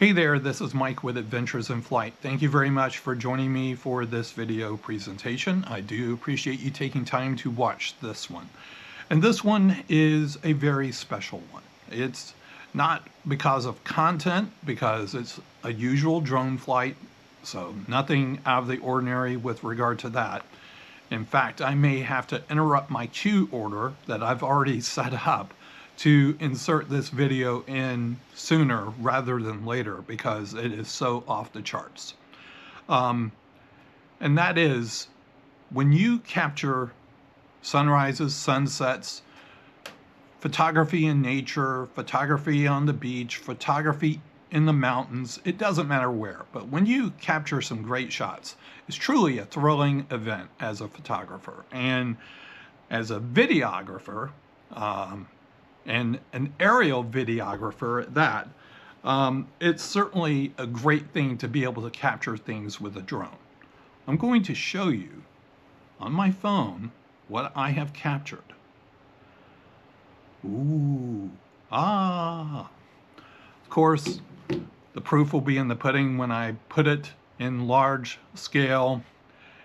Hey there, this is Mike with Adventures in Flight. Thank you very much for joining me for this video presentation. I do appreciate you taking time to watch this one. And this one is a very special one. It's not because of content, because it's a usual drone flight, so nothing out of the ordinary with regard to that. In fact, I may have to interrupt my queue order that I've already set up to insert this video in sooner rather than later because it is so off the charts. And that is when you capture sunrises, sunsets, photography in nature, photography on the beach, photography in the mountains, it doesn't matter where, but when you capture some great shots, it's truly a thrilling event as a photographer. And as a videographer, and an aerial videographer at that, it's certainly a great thing to be able to capture things with a drone. I'm going to show you on my phone what I have captured. Ooh, Of course, the proof will be in the pudding when I put it in large scale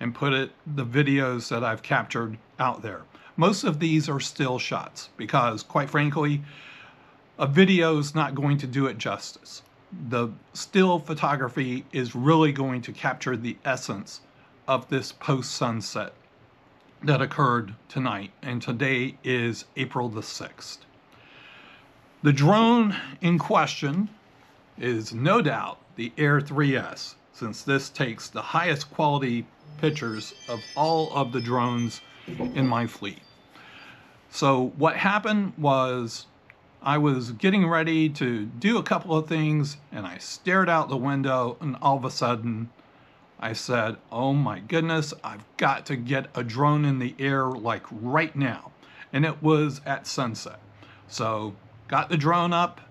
and put the videos that I've captured out there. Most of these are still shots because, quite frankly, a video is not going to do it justice. The still photography is really going to capture the essence of this post-sunset that occurred tonight, and today is April the 6th. The drone in question is no doubt the Air 3S, since this takes the highest quality pictures of all of the drones in my fleet. So what happened was I was getting ready to do a couple of things and I stared out the window and all of a sudden I said, oh my goodness, I've got to get a drone in the air like right now. And it was at sunset. So got the drone up,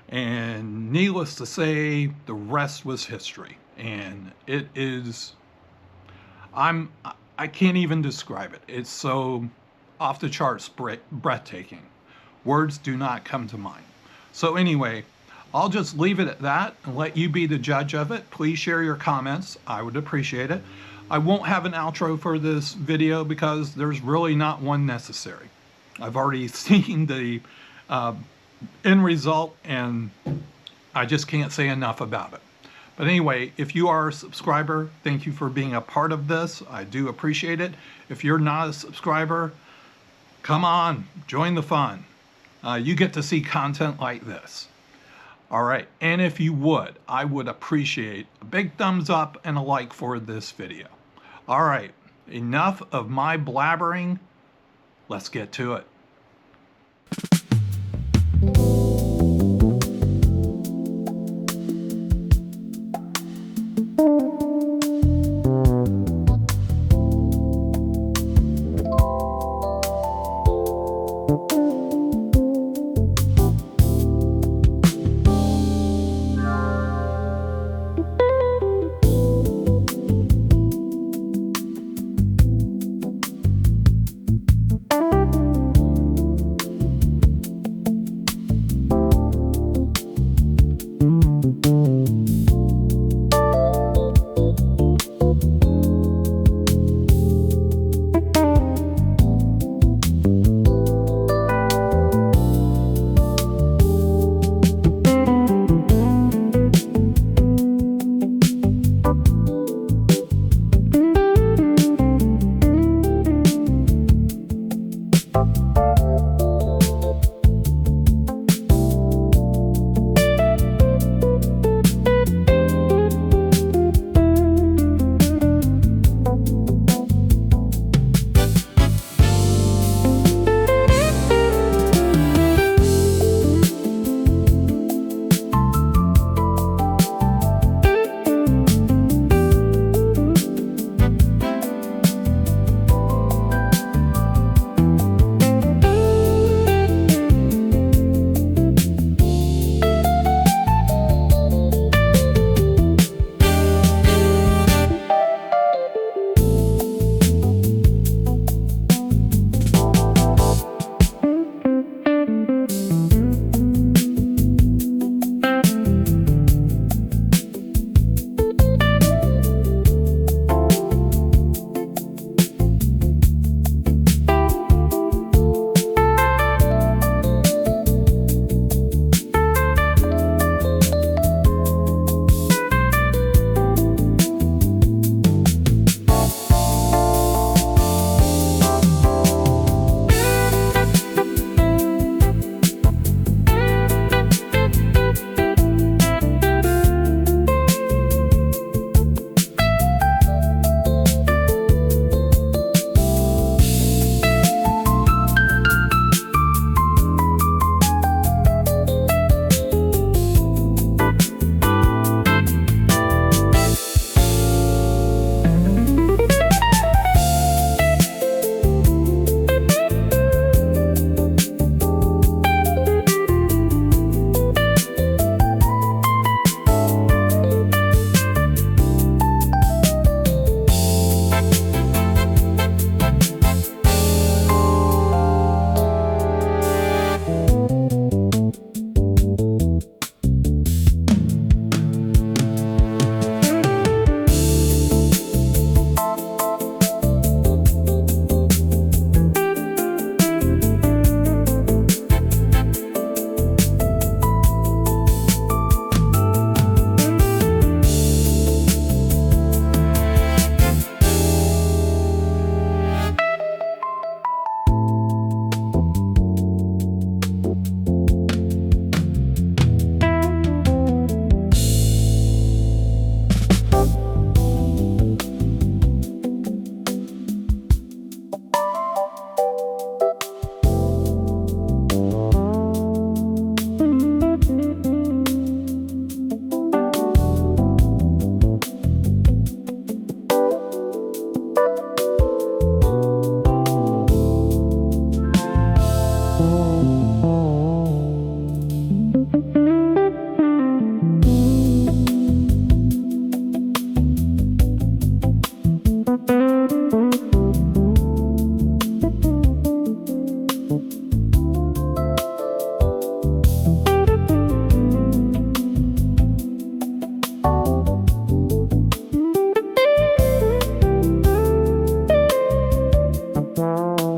and needless to say, the rest was history. And it is, I can't even describe it. It's so off the charts breathtaking. Words do not come to mind. So anyway, I'll just leave it at that and let you be the judge of it. Please share your comments. I would appreciate it. I won't have an outro for this video because there's really not one necessary. I've already seen the end result and I just can't say enough about it. But anyway, if you are a subscriber, thank you for being a part of this. I do appreciate it. If you're not a subscriber, come on, join the fun. You get to see content like this. All right, and if you would, I would appreciate a big thumbs up and a like for this video. All right, enough of my blabbering. Let's get to it.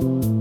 you.